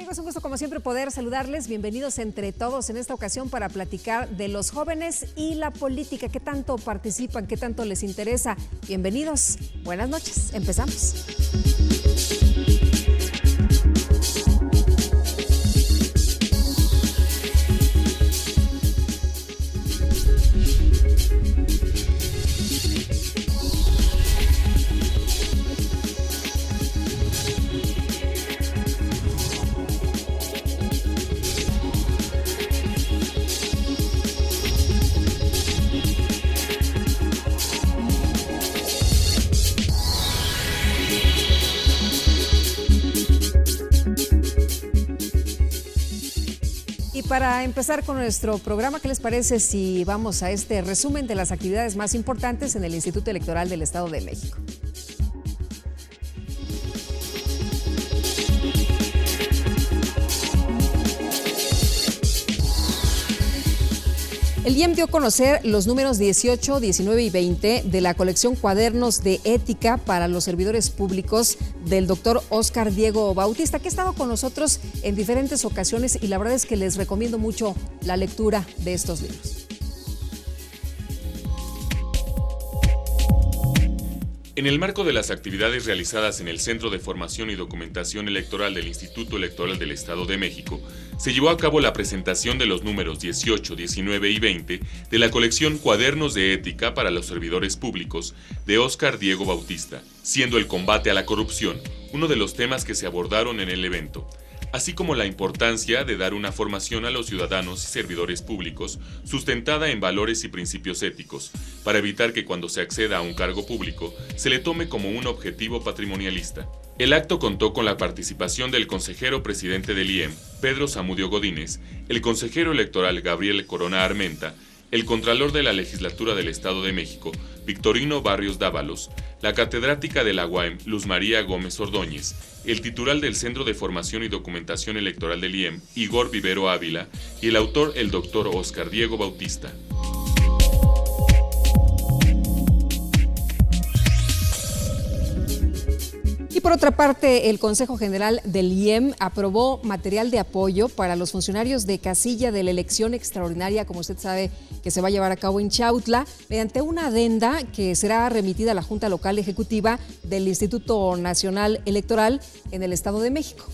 Amigos, un gusto como siempre poder saludarles. Bienvenidos entre todos en esta ocasión para platicar de los jóvenes y la política. ¿Qué tanto participan? ¿Qué tanto les interesa? Bienvenidos. Buenas noches. Empezamos. Para empezar con nuestro programa, ¿qué les parece si vamos a este resumen de las actividades más importantes en el Instituto Electoral del Estado de México? El IEM dio a conocer los números 18, 19 y 20 de la colección Cuadernos de Ética para los servidores públicos del doctor Óscar Diego Bautista, que ha estado con nosotros en diferentes ocasiones y la verdad es que les recomiendo mucho la lectura de estos libros. En el marco de las actividades realizadas en el Centro de Formación y Documentación Electoral del Instituto Electoral del Estado de México, se llevó a cabo la presentación de los números 18, 19 y 20 de la colección Cuadernos de Ética para los Servidores Públicos de Óscar Diego Bautista, siendo el combate a la corrupción uno de los temas que se abordaron en el evento, así como la importancia de dar una formación a los ciudadanos y servidores públicos sustentada en valores y principios éticos, para evitar que cuando se acceda a un cargo público se le tome como un objetivo patrimonialista. El acto contó con la participación del consejero presidente del IEM, Pedro Zamudio Godínez, el consejero electoral Gabriel Corona Armenta, el contralor de la Legislatura del Estado de México, Victorino Barrios Dávalos, la catedrática de la UAM, Luz María Gómez Ordóñez, el titular del Centro de Formación y Documentación Electoral del IEM, Igor Vivero Ávila, y el autor, el doctor Óscar Diego Bautista. Y por otra parte, el Consejo General del IEM aprobó material de apoyo para los funcionarios de casilla de la elección extraordinaria, como usted sabe, que se va a llevar a cabo en Chautla, mediante una adenda que será remitida a la Junta Local Ejecutiva del Instituto Nacional Electoral en el Estado de México.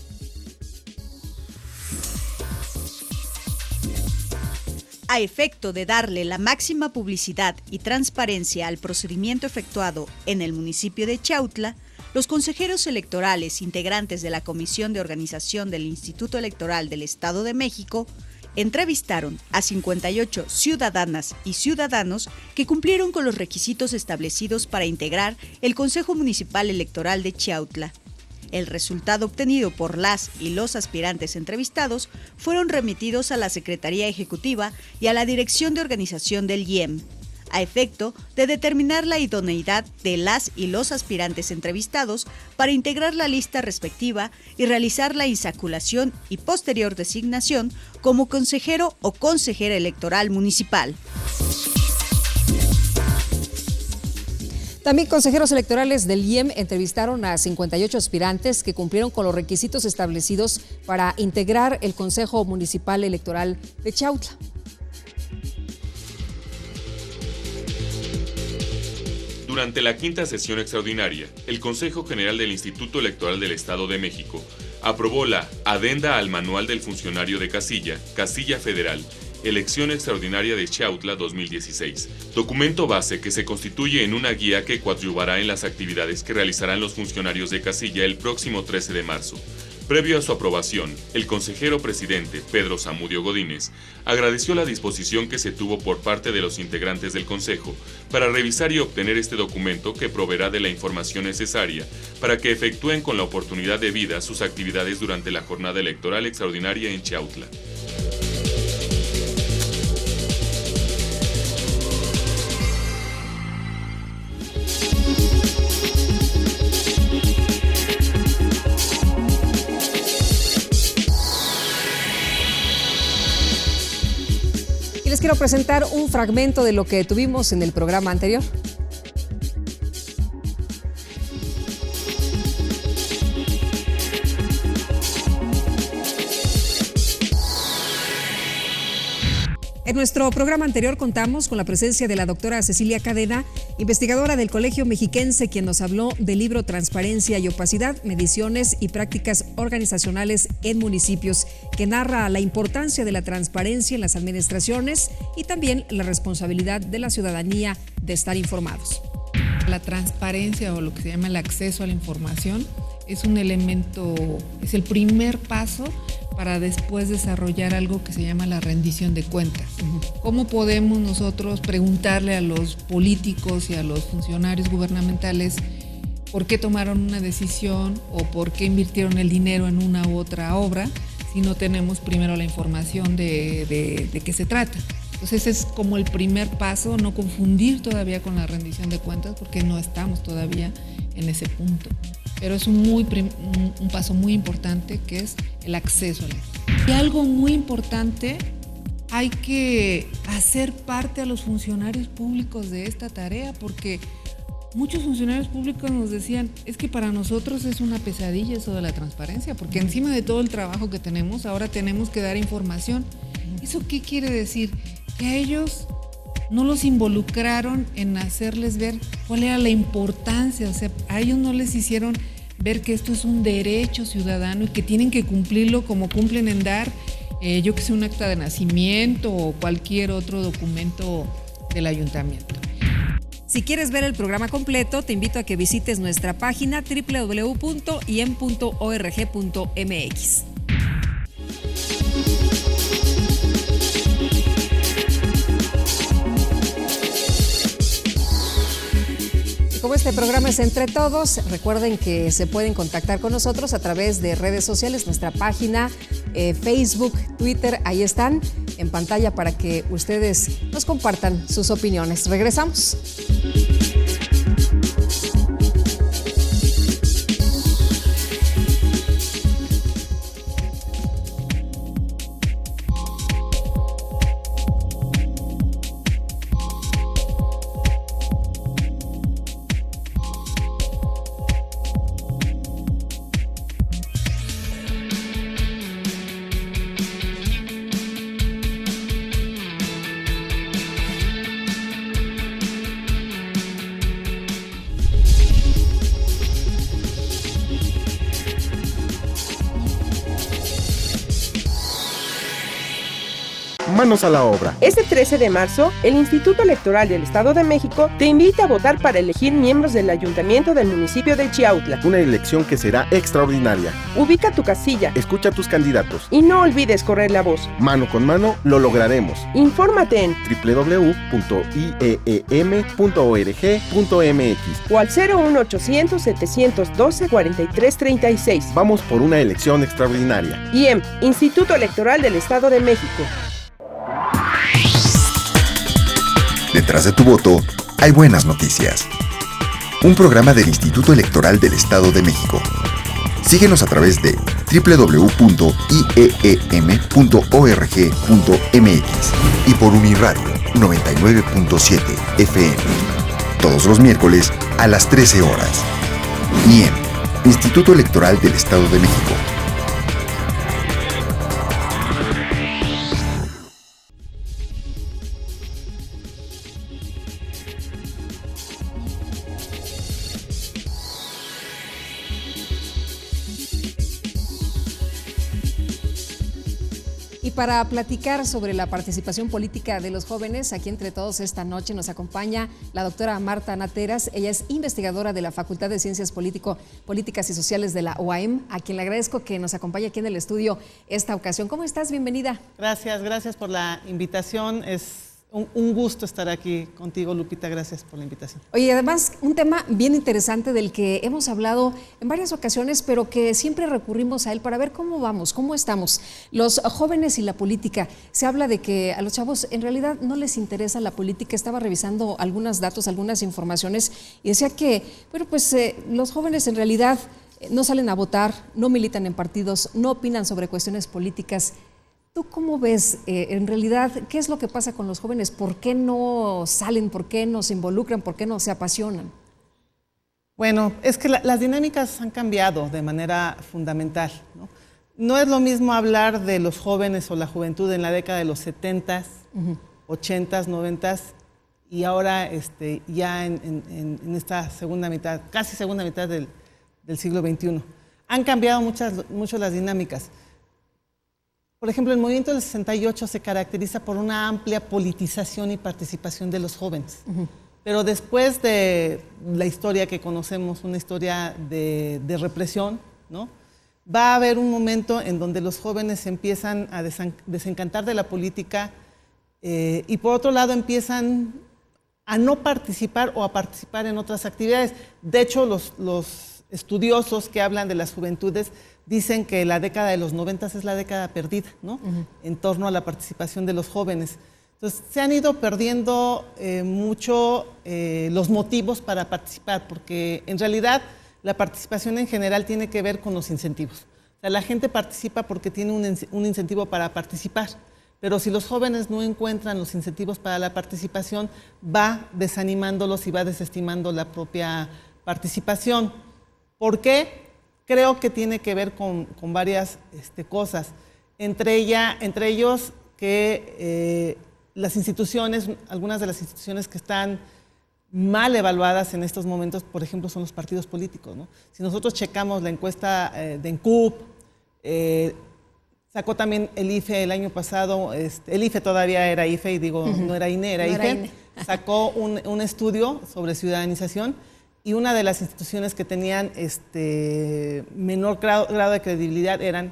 A efecto de darle la máxima publicidad y transparencia al procedimiento efectuado en el municipio de Chautla, los consejeros electorales integrantes de la Comisión de Organización del Instituto Electoral del Estado de México entrevistaron a 58 ciudadanas y ciudadanos que cumplieron con los requisitos establecidos para integrar el Consejo Municipal Electoral de Chautla. El resultado obtenido por las y los aspirantes entrevistados fueron remitidos a la Secretaría Ejecutiva y a la Dirección de Organización del IEM, a efecto de determinar la idoneidad de las y los aspirantes entrevistados para integrar la lista respectiva y realizar la insaculación y posterior designación como consejero o consejera electoral municipal. También consejeros electorales del IEM entrevistaron a 58 aspirantes que cumplieron con los requisitos establecidos para integrar el Consejo Municipal Electoral de Chautla. Durante la quinta sesión extraordinaria, el Consejo General del Instituto Electoral del Estado de México aprobó la Adenda al Manual del Funcionario de Casilla, Casilla Federal, Elección Extraordinaria de Chautla 2016, documento base que se constituye en una guía que coadyuvará en las actividades que realizarán los funcionarios de casilla el próximo 13 de marzo. Previo a su aprobación, el consejero presidente, Pedro Zamudio Godínez, agradeció la disposición que se tuvo por parte de los integrantes del Consejo para revisar y obtener este documento que proveerá de la información necesaria para que efectúen con la oportunidad debida sus actividades durante la jornada electoral extraordinaria en Chautla. Les quiero presentar un fragmento de lo que tuvimos en el programa anterior. En nuestro programa anterior contamos con la presencia de la doctora Cecilia Cadena, investigadora del Colegio Mexiquense, quien nos habló del libro Transparencia y Opacidad, Mediciones y Prácticas Organizacionales en Municipios, que narra la importancia de la transparencia en las administraciones y también la responsabilidad de la ciudadanía de estar informados. La transparencia, o lo que se llama el acceso a la información, es un elemento, es el primer paso para después desarrollar algo que se llama la rendición de cuentas. ¿Cómo podemos nosotros preguntarle a los políticos y a los funcionarios gubernamentales por qué tomaron una decisión o por qué invirtieron el dinero en una u otra obra si no tenemos primero la información de qué se trata? Entonces ese es como el primer paso, no confundir todavía con la rendición de cuentas, porque no estamos todavía en ese punto. Pero es un paso muy importante, que es el acceso a la información. Y algo muy importante, hay que hacer parte a los funcionarios públicos de esta tarea, porque muchos funcionarios públicos nos decían, es que para nosotros es una pesadilla eso de la transparencia, porque encima de todo el trabajo que tenemos, ahora tenemos que dar información. ¿Eso qué quiere decir? Que a ellos no los involucraron en hacerles ver cuál era la importancia, o sea, a ellos no les hicieron ver que esto es un derecho ciudadano y que tienen que cumplirlo como cumplen en dar, yo que sé, un acta de nacimiento o cualquier otro documento del ayuntamiento. Si quieres ver el programa completo, te invito a que visites nuestra página www.iem.org.mx. Como este programa es entre todos, recuerden que se pueden contactar con nosotros a través de redes sociales, nuestra página, Facebook, Twitter, ahí están en pantalla para que ustedes nos compartan sus opiniones. Regresamos. Manos a la obra. Este 13 de marzo, el Instituto Electoral del Estado de México te invita a votar para elegir miembros del Ayuntamiento del municipio de Chiautla. Una elección que será extraordinaria. Ubica tu casilla. Escucha a tus candidatos. Y no olvides correr la voz. Mano con mano lo lograremos. Infórmate en www.ieem.org.mx o al 01800-712-4336. Vamos por una elección extraordinaria. IEM, Instituto Electoral del Estado de México. Detrás de tu voto hay buenas noticias. Un programa del Instituto Electoral del Estado de México. Síguenos a través de www.ieem.org.mx y por Uniradio 99.7 FM. Todos los miércoles a las 13 horas. IEM, Instituto Electoral del Estado de México. Y para platicar sobre la participación política de los jóvenes, aquí entre todos esta noche nos acompaña la doctora Marta Nateras. Ella es investigadora de la Facultad de Ciencias Políticas y Sociales de la UAM, a quien le agradezco que nos acompañe aquí en el estudio esta ocasión. ¿Cómo estás? Bienvenida. Gracias por la invitación. Es un gusto estar aquí contigo, Lupita. Gracias por la invitación. Oye, además, un tema bien interesante del que hemos hablado en varias ocasiones, pero que siempre recurrimos a él para ver cómo vamos, cómo estamos. Los jóvenes y la política. Se habla de que a los chavos en realidad no les interesa la política. Estaba revisando algunos datos, algunas informaciones y decía que, bueno, pues los jóvenes en realidad no salen a votar, no militan en partidos, no opinan sobre cuestiones políticas. ¿Tú cómo ves, en realidad, qué es lo que pasa con los jóvenes? ¿Por qué no salen? ¿Por qué no se involucran? ¿Por qué no se apasionan? Bueno, es que las dinámicas han cambiado de manera fundamental, ¿no? No es lo mismo hablar de los jóvenes o la juventud en la década de los 70s, 80s, 90s, y ahora ya en esta segunda mitad, casi segunda mitad del siglo XXI. Han cambiado mucho las dinámicas. Por ejemplo, el movimiento del 68 se caracteriza por una amplia politización y participación de los jóvenes. Pero después de la historia que conocemos, una historia de represión, ¿no? Va a haber un momento en donde los jóvenes se empiezan a desencantar de la política y por otro lado empiezan a no participar o a participar en otras actividades. De hecho, los estudiosos que hablan de las juventudes dicen que la década de los 90 es la década perdida, ¿no? En torno a la participación de los jóvenes. Entonces, se han ido perdiendo mucho los motivos para participar, porque en realidad la participación en general tiene que ver con los incentivos. O sea, la gente participa porque tiene un incentivo para participar, pero si los jóvenes no encuentran los incentivos para la participación, va desanimándolos y va desestimando la propia participación. ¿Por qué? Creo que tiene que ver con varias cosas. Entre ellos que las instituciones, algunas de las instituciones que están mal evaluadas en estos momentos, por ejemplo, son los partidos políticos, ¿no? Si nosotros checamos la encuesta de ENCUP, sacó también el IFE el año pasado, el IFE todavía era IFE, y digo, no era INE, era IFE, sacó un estudio sobre ciudadanización, y una de las instituciones que tenían menor grado de credibilidad eran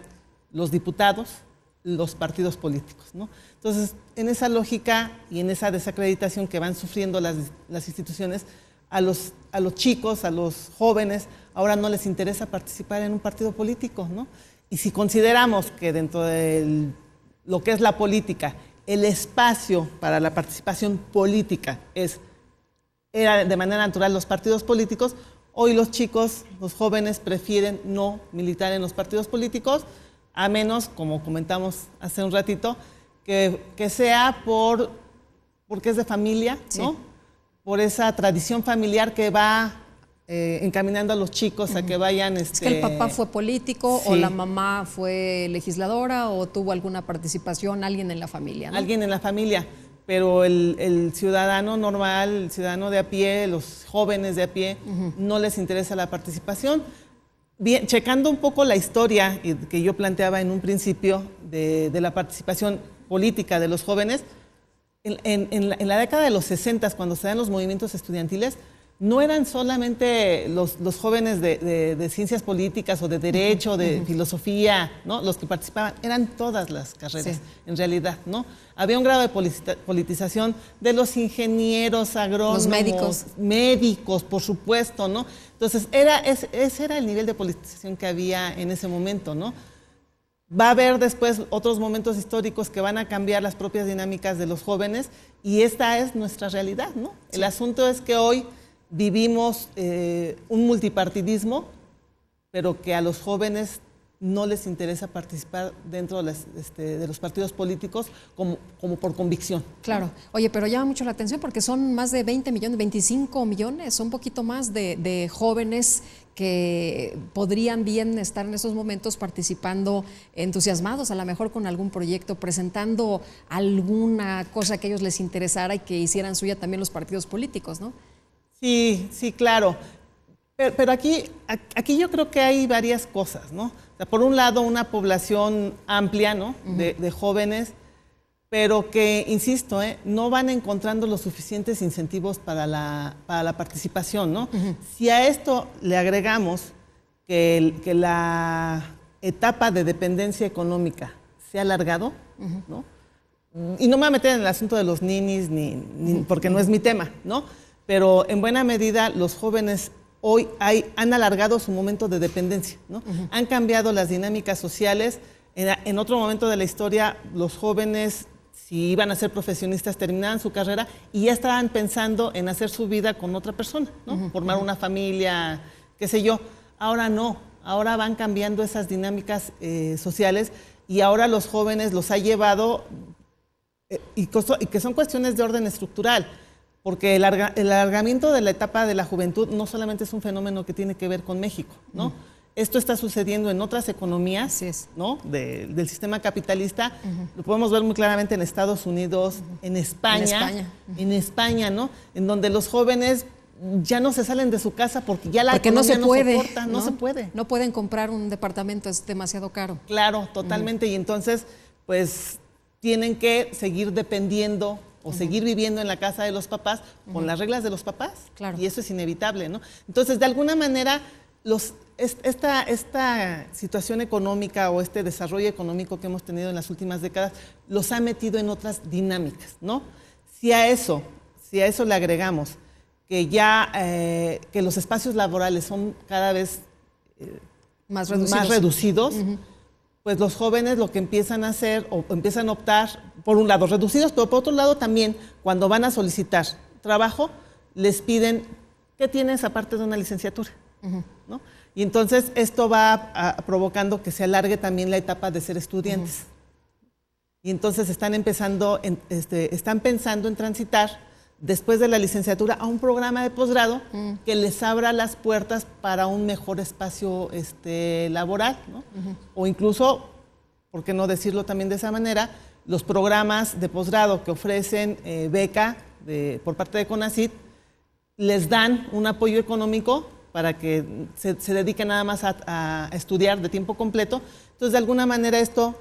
los diputados, los partidos políticos, ¿no? Entonces, en esa lógica y en esa desacreditación que van sufriendo las instituciones, a los chicos, a los jóvenes, ahora no les interesa participar en un partido político, ¿no? Y si consideramos que dentro de lo que es la política, el espacio para la participación política era de manera natural los partidos políticos, hoy los chicos, los jóvenes prefieren no militar en los partidos políticos, a menos, como comentamos hace un ratito, que sea porque es de familia, ¿no? Por esa tradición familiar que va encaminando a los chicos a que vayan... Es que el papá fue político, o la mamá fue legisladora, o tuvo alguna participación, alguien en la familia, ¿no? Alguien en la familia, pero el ciudadano normal, el ciudadano de a pie, los jóvenes de a pie, no les interesa la participación. Bien, checando un poco la historia que yo planteaba en un principio de la participación política de los jóvenes, en la década de los 60, cuando se dan los movimientos estudiantiles, no eran solamente los jóvenes de ciencias políticas o de derecho, de filosofía, ¿no? Los que participaban, eran todas las carreras, en realidad, ¿no? Había un grado de politización de los ingenieros, agrónomos, los médicos, por supuesto, ¿no? Entonces, ese era el nivel de politización que había en ese momento, ¿no? Va a haber después otros momentos históricos que van a cambiar las propias dinámicas de los jóvenes, y esta es nuestra realidad, ¿no? Sí. El asunto es que hoy vivimos un multipartidismo, pero que a los jóvenes no les interesa participar dentro de los partidos políticos como por convicción. Claro. Oye, pero llama mucho la atención porque son más de 20 millones, 25 millones, un poquito más de jóvenes que podrían bien estar en esos momentos participando, entusiasmados, a lo mejor con algún proyecto, presentando alguna cosa que a ellos les interesara y que hicieran suya también los partidos políticos, ¿no? Sí, claro. Pero aquí yo creo que hay varias cosas, ¿no? O sea, por un lado, una población amplia, ¿no? De jóvenes, pero que, insisto, no van encontrando los suficientes incentivos para la participación, ¿no? Si a esto le agregamos que la etapa de dependencia económica se ha alargado, ¿no? Y no me voy a meter en el asunto de los ninis, ni porque no es mi tema, ¿no? Pero en buena medida los jóvenes hoy han alargado su momento de dependencia, ¿no? Han cambiado las dinámicas sociales. En otro momento de la historia, los jóvenes, si iban a ser profesionistas, terminaban su carrera y ya estaban pensando en hacer su vida con otra persona, ¿no? Formar una familia, qué sé yo. Ahora no, ahora van cambiando esas dinámicas sociales, y ahora los jóvenes los ha llevado, y que son cuestiones de orden estructural. Porque el alargamiento de la etapa de la juventud no solamente es un fenómeno que tiene que ver con México, ¿no? Esto está sucediendo en otras economías, ¿no? Del sistema capitalista. Lo podemos ver muy claramente en Estados Unidos, en España. En España, ¿no? En donde los jóvenes ya no se salen de su casa porque ya la economía no soporta, no se puede. No pueden comprar un departamento, es demasiado caro. Claro, totalmente. Y entonces, pues, tienen que seguir dependiendo o seguir viviendo en la casa de los papás con las reglas de los papás. Claro. Y eso es inevitable, ¿no? Entonces, de alguna manera, esta situación económica o este desarrollo económico que hemos tenido en las últimas décadas los ha metido en otras dinámicas, ¿no? Si a eso le agregamos que ya que los espacios laborales son cada vez más reducidos, pues los jóvenes lo que empiezan a hacer o empiezan a optar, por un lado reducidos, pero por otro lado también cuando van a solicitar trabajo les piden ¿qué tienes aparte de una licenciatura? ¿No? Y entonces esto va provocando que se alargue también la etapa de ser estudiantes. Y entonces están pensando en transitar después de la licenciatura a un programa de posgrado que les abra las puertas para un mejor espacio laboral, ¿no? O incluso, ¿por qué no decirlo también de esa manera? Los programas de posgrado que ofrecen beca por parte de CONACYT les dan un apoyo económico para que se dediquen nada más a estudiar de tiempo completo. Entonces, de alguna manera esto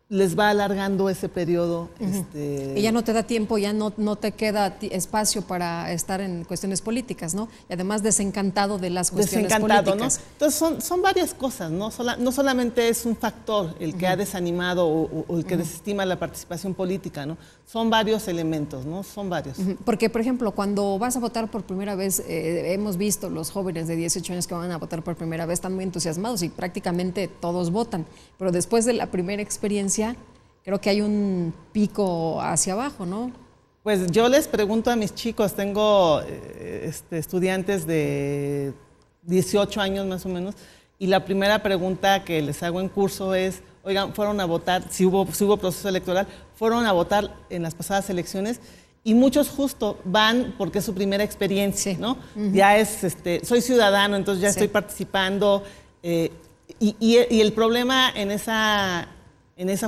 les va alargando ese periodo. Y ya no te da tiempo, ya no te queda espacio para estar en cuestiones políticas, ¿no? Y además desencantado de las cuestiones políticas. ¿no? Entonces son varias cosas, ¿no? No solamente es un factor el que ha desanimado o el que desestima la participación política, ¿no? Son varios elementos, ¿no? Son varios. Porque, por ejemplo, cuando vas a votar por primera vez, hemos visto los jóvenes de 18 años que van a votar por primera vez, están muy entusiasmados y prácticamente todos votan. Pero después de la primera experiencia, creo que hay un pico hacia abajo, ¿no? Pues yo les pregunto a mis chicos, tengo estudiantes de 18 años más o menos, y la primera pregunta que les hago en curso es, oigan, ¿fueron a votar? Si hubo proceso electoral, ¿fueron a votar en las pasadas elecciones? Y muchos justo van porque es su primera experiencia, ¿no? Ya es, soy ciudadano, entonces ya estoy participando, y el problema en esa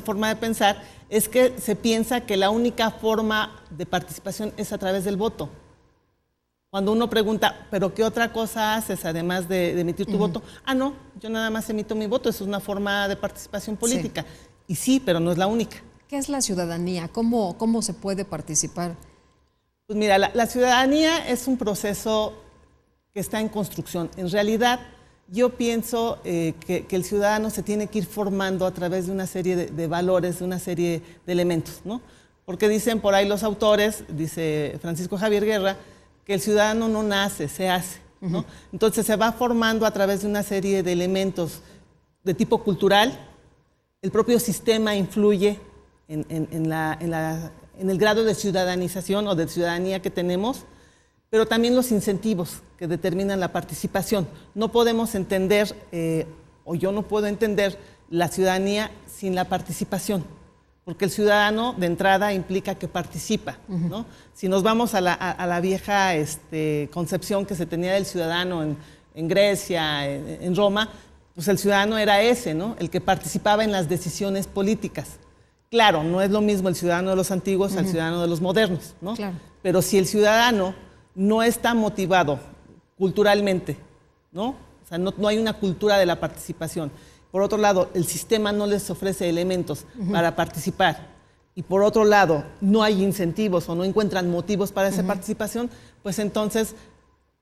forma de pensar es que se piensa que la única forma de participación es a través del voto. Cuando uno pregunta, ¿pero qué otra cosa haces además de emitir tu voto? No, yo nada más emito mi voto, eso es una forma de participación política. Sí. Y sí, pero no es la única. ¿Qué es la ciudadanía? ¿Cómo se puede participar? Pues mira, la ciudadanía es un proceso que está en construcción. En realidad, yo pienso que el ciudadano se tiene que ir formando a través de una serie de valores, de una serie de elementos, ¿no? Porque dicen por ahí los autores, dice Francisco Javier Guerra, que el ciudadano no nace, se hace, ¿no? Entonces se va formando a través de una serie de elementos de tipo cultural. El propio sistema influye en el grado de ciudadanización o de ciudadanía que tenemos, pero también los incentivos que determinan la participación. No podemos entender, o yo no puedo entender la ciudadanía sin la participación, porque el ciudadano de entrada implica que participa, ¿no? Si nos vamos a la vieja concepción que se tenía del ciudadano en Grecia, en Roma, pues el ciudadano era ese, ¿no? El que participaba en las decisiones políticas. Claro, no es lo mismo el ciudadano de los antiguos al ciudadano de los modernos, ¿no? Claro. Pero si el ciudadano no está motivado culturalmente, ¿no? O sea, no hay una cultura de la participación. Por otro lado, el sistema no les ofrece elementos para participar. Y por otro lado, no hay incentivos o no encuentran motivos para esa participación, pues entonces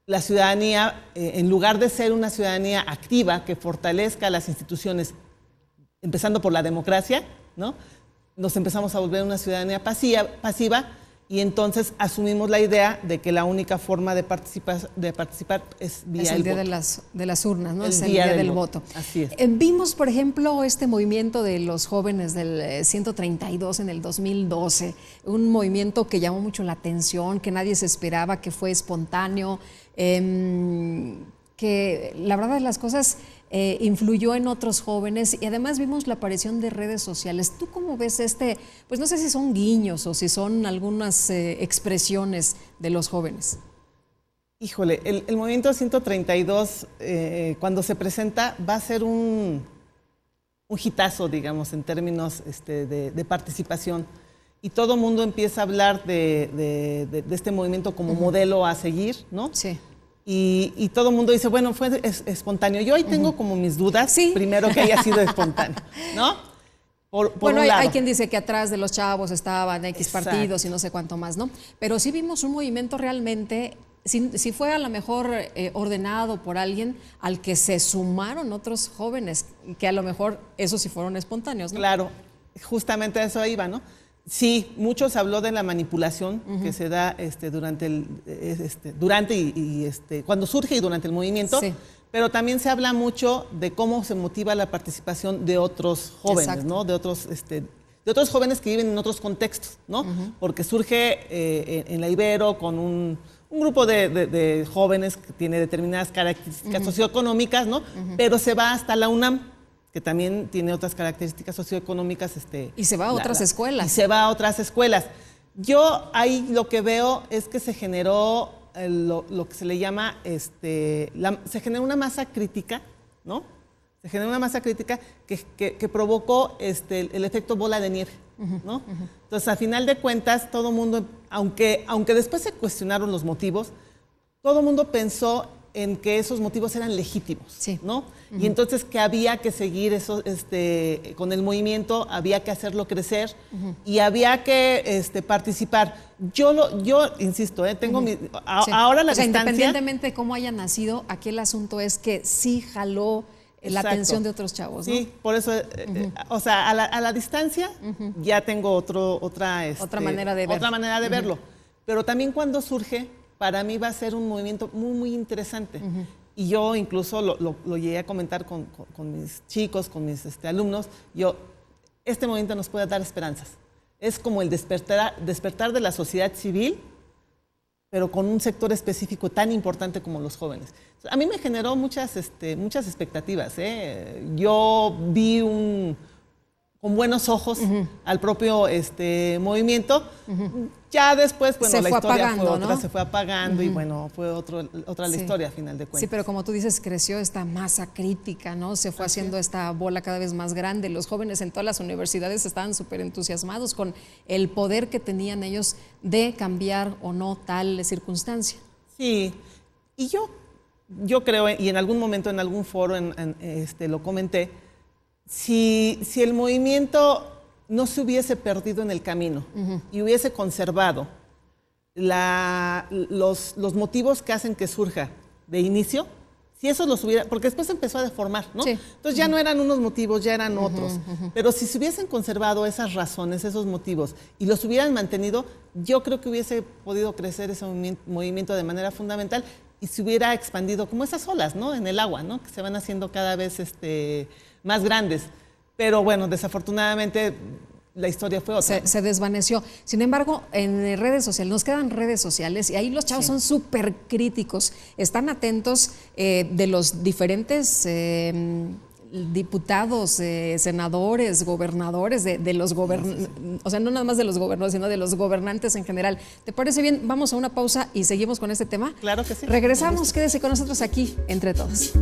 la ciudadanía, en lugar de ser una ciudadanía activa que fortalezca las instituciones, empezando por la democracia, ¿no? Nos empezamos a volver una ciudadanía pasiva y entonces asumimos la idea de que la única forma de participar es vía el día voto. de las urnas, ¿no? Es el día del voto. Así es. Vimos, por ejemplo, este movimiento de los jóvenes del 132 en el 2012, un movimiento que llamó mucho la atención, que nadie se esperaba, que fue espontáneo, que la verdad de las cosas influyó en otros jóvenes y además vimos la aparición de redes sociales. ¿Tú cómo ves pues no sé si son guiños o si son algunas expresiones de los jóvenes? Híjole, el movimiento 132, cuando se presenta, va a ser un hitazo, digamos, en términos de participación. Y todo el mundo empieza a hablar de este movimiento como modelo a seguir, ¿no? Sí. Y todo el mundo dice, bueno, fue espontáneo. Yo ahí tengo como mis dudas, primero que haya sido espontáneo, ¿no? Por bueno, un lado. hay quien dice que atrás de los chavos estaban X partidos y no sé cuánto más, ¿no? Pero sí vimos un movimiento realmente, si fue a lo mejor ordenado por alguien al que se sumaron otros jóvenes, que a lo mejor esos sí fueron espontáneos, ¿no? Claro, justamente a eso iba, ¿no? Sí, muchos habló de la manipulación que se da cuando surge y durante el movimiento, sí. Pero también se habla mucho de cómo se motiva la participación de otros jóvenes, exacto, ¿no? De otros jóvenes que viven en otros contextos, ¿no? Porque surge en la Ibero con un grupo de jóvenes que tiene determinadas características socioeconómicas, ¿no? Pero se va hasta la UNAM, que también tiene otras características socioeconómicas. Y se va a otras escuelas. Y se va a otras escuelas. Yo ahí lo que veo es que se generó lo que se le llama, se generó una masa crítica, ¿no? Se generó una masa crítica que provocó el efecto bola de nieve, ¿no? Entonces, a final de cuentas, todo el mundo, aunque después se cuestionaron los motivos, todo el mundo pensó en que esos motivos eran legítimos, sí, ¿no? Y entonces que había que seguir eso, con el movimiento, había que hacerlo crecer y había que participar. Yo insisto, tengo ahora la distancia. Independientemente de cómo haya nacido, aquí el asunto es que sí jaló la atención de otros chavos, ¿no? Sí, por eso, o sea, a la distancia ya tengo otra manera de ver. Otra manera de verlo. Pero también cuando surge, para mí va a ser un movimiento muy, muy interesante. Y yo incluso lo llegué a comentar con mis chicos, con mis alumnos. Este movimiento nos puede dar esperanzas. Es como el despertar de la sociedad civil, pero con un sector específico tan importante como los jóvenes. A mí me generó muchas expectativas. Yo vi con buenos ojos al propio movimiento. Ya después, bueno, la historia fue otra, ¿no? Se fue apagando y bueno, fue otra la historia a final de cuentas. Sí, pero como tú dices, creció esta masa crítica, ¿no? Se fue haciendo esta bola cada vez más grande. Los jóvenes en todas las universidades estaban súper entusiasmados con el poder que tenían ellos de cambiar o no tal circunstancia. Sí, y yo creo, y en algún momento, en algún foro lo comenté, si el movimiento no se hubiese perdido en el camino y hubiese conservado los motivos que hacen que surja de inicio, si eso los hubiera, porque después empezó a deformar, ¿no? Sí. Entonces ya no eran unos motivos, ya eran otros. Pero si se hubiesen conservado esas razones, esos motivos, y los hubieran mantenido, yo creo que hubiese podido crecer ese movimiento de manera fundamental y se hubiera expandido como esas olas, ¿no? En el agua, ¿no? Que se van haciendo cada vez más grandes. Pero bueno, desafortunadamente la historia fue otra. Se desvaneció. Sin embargo, en redes sociales, nos quedan redes sociales y ahí los chavos son súper críticos. Están atentos de los diferentes diputados, senadores, gobernadores, o sea, no nada más de los gobernadores, sino de los gobernantes en general. ¿Te parece bien? Vamos a una pausa y seguimos con este tema. Claro que sí. Regresamos, quédese con nosotros aquí, Entre Todos.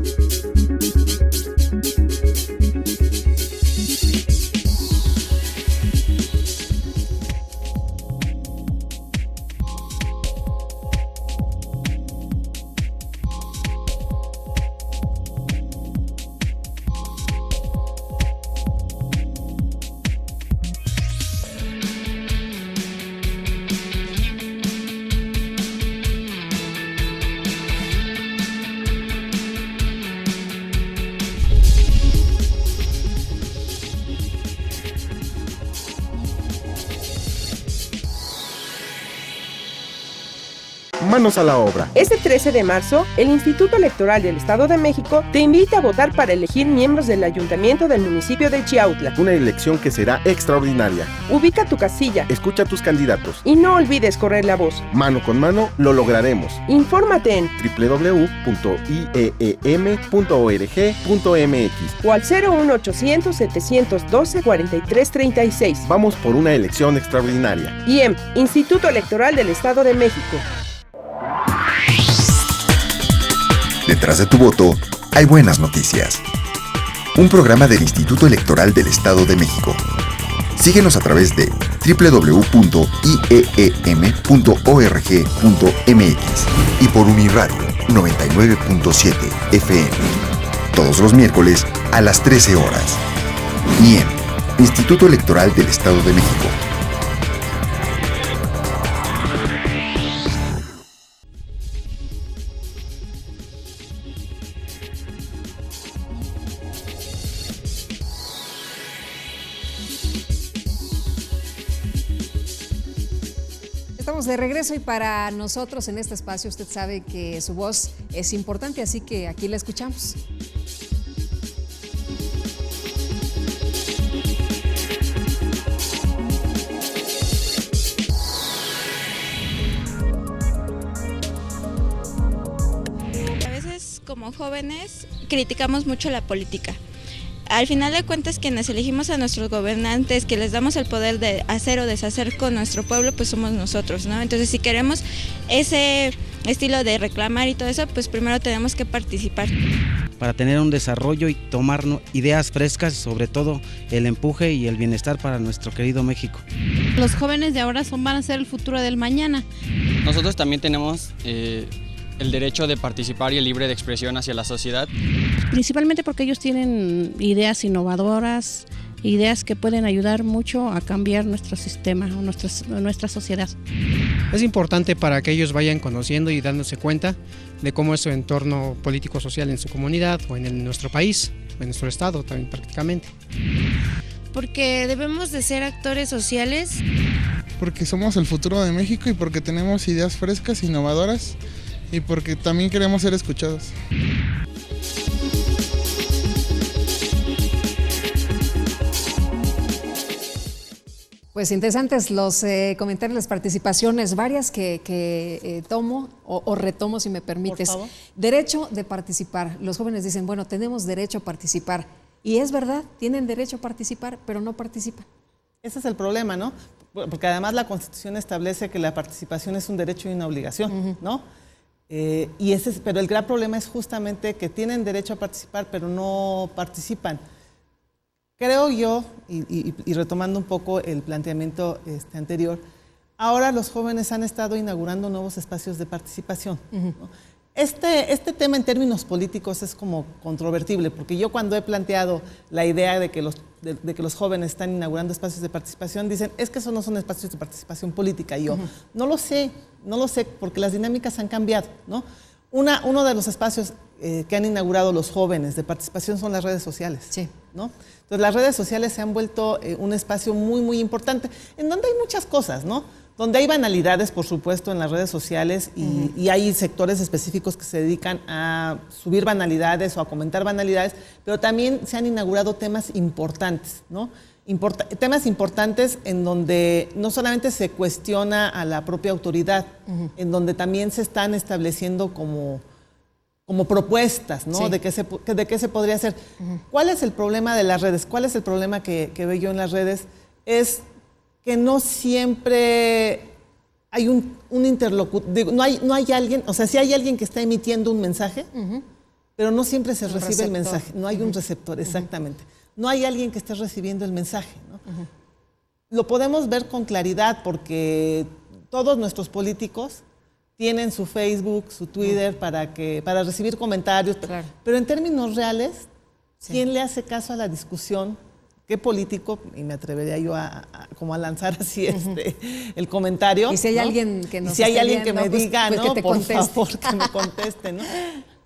Manos a la obra. Este 13 de marzo, el Instituto Electoral del Estado de México te invita a votar para elegir miembros del Ayuntamiento del municipio de Chiautla. Una elección que será extraordinaria. Ubica tu casilla. Escucha a tus candidatos. Y no olvides correr la voz. Mano con mano lo lograremos. Infórmate en www.ieem.org.mx o al 01800 712 4336. Vamos por una elección extraordinaria. IEM, Instituto Electoral del Estado de México. detrás de tu voto hay buenas noticias. Un programa del Instituto Electoral del Estado de México. Síguenos a través de www.ieem.org.mx y por Uniradio 99.7 FM. Todos los miércoles a las 13 horas. IEM, Instituto Electoral del Estado de México. Estamos de regreso y para nosotros en este espacio usted sabe que su voz es importante, así que aquí la escuchamos. A veces como jóvenes criticamos mucho la política. Al final de cuentas, quienes elegimos a nuestros gobernantes, que les damos el poder de hacer o deshacer con nuestro pueblo, pues somos nosotros, ¿no? Entonces, si queremos ese estilo de reclamar y todo eso, pues primero tenemos que participar. Para tener un desarrollo y tomar ideas frescas, sobre todo el empuje y el bienestar para nuestro querido México. Los jóvenes de ahora van a ser el futuro del mañana. Nosotros también tenemos el derecho de participar y el libre de expresión hacia la sociedad. Principalmente porque ellos tienen ideas innovadoras, ideas que pueden ayudar mucho a cambiar nuestro sistema o nuestra sociedad. Es importante para que ellos vayan conociendo y dándose cuenta de cómo es su entorno político-social en su comunidad o en nuestro país, en nuestro estado también prácticamente. Porque debemos de ser actores sociales. Porque somos el futuro de México y porque tenemos ideas frescas, innovadoras y porque también queremos ser escuchados. Pues interesantes los comentarios, las participaciones, varias que tomo o retomo, si me permites. Por favor. Derecho de participar. Los jóvenes dicen, bueno, tenemos derecho a participar. Y es verdad, tienen derecho a participar, pero no participan. Ese es el problema, ¿no? Porque además la Constitución establece que la participación es un derecho y una obligación, ¿no? Pero el gran problema es justamente que tienen derecho a participar, pero no participan. Creo yo, y retomando un poco el planteamiento anterior, ahora los jóvenes han estado inaugurando nuevos espacios de participación, ¿no? Este tema en términos políticos es como controvertible, porque yo cuando he planteado la idea de que los jóvenes están inaugurando espacios de participación, dicen, es que esos no son espacios de participación política. Y yo, no lo sé, porque las dinámicas han cambiado, ¿no? Uno de los espacios que han inaugurado los jóvenes de participación son las redes sociales, sí, ¿no? Entonces las redes sociales se han vuelto un espacio muy, muy importante, en donde hay muchas cosas, ¿no? Donde hay banalidades, por supuesto, en las redes sociales y hay sectores específicos que se dedican a subir banalidades o a comentar banalidades, pero también se han inaugurado temas importantes, ¿no? Temas importantes en donde no solamente se cuestiona a la propia autoridad, en donde también se están estableciendo como propuestas, ¿no? Sí. De qué se podría hacer. ¿Cuál es el problema de las redes? ¿Cuál es el problema que veo yo en las redes? Es que no siempre hay un interlocutor, no hay alguien, o sea, sí hay alguien que está emitiendo un mensaje, pero no siempre se recibe el mensaje, no hay un receptor, exactamente. No hay alguien que esté recibiendo el mensaje, ¿no? Lo podemos ver con claridad porque todos nuestros políticos tienen su Facebook, su Twitter para recibir comentarios, claro. Pero en términos reales, sí. ¿Quién le hace caso a la discusión? ¿Qué político? Y me atrevería yo a lanzar así el comentario. Y si hay, ¿no? Alguien que nos si hay alguien viendo, que me diga, pues ¿no? Que por favor, que me conteste, ¿no?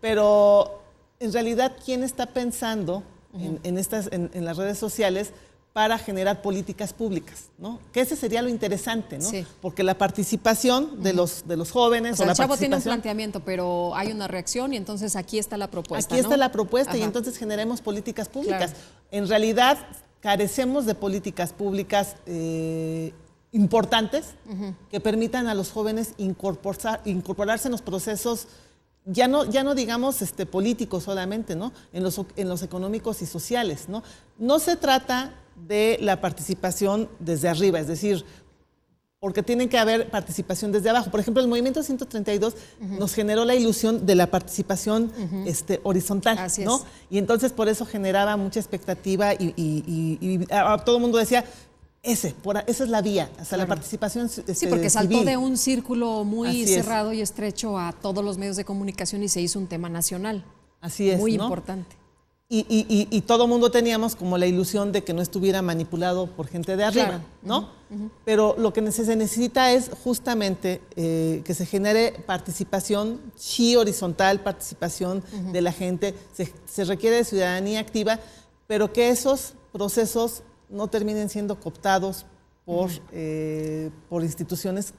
Pero en realidad, ¿quién está pensando en las redes sociales para generar políticas públicas, ¿no? Que ese sería lo interesante, ¿no? Sí. Porque la participación de los jóvenes... O sea, el Chavo tiene un planteamiento, pero hay una reacción y entonces aquí está la propuesta, Aquí está la propuesta y entonces generemos políticas públicas. Claro. En realidad, carecemos de políticas públicas importantes que permitan a los jóvenes incorporarse en los procesos, ya no digamos políticos solamente, ¿no? En los económicos y sociales, ¿no? No se trata de la participación desde arriba, es decir, porque tiene que haber participación desde abajo. Por ejemplo, el movimiento 132 nos generó la ilusión de la participación horizontal, ¿no? Y entonces por eso generaba mucha expectativa y todo el mundo decía, esa es la vía, hasta la participación sí, porque saltó civil. de un círculo muy cerrado y estrecho a todos los medios de comunicación y se hizo un tema nacional. Así es, muy ¿no? importante. Y todo el mundo teníamos como la ilusión de que no estuviera manipulado por gente de arriba, ¿no? Pero lo que se necesita es justamente que se genere participación, sí horizontal, participación de la gente, se requiere de ciudadanía activa, pero que esos procesos no terminen siendo cooptados por instituciones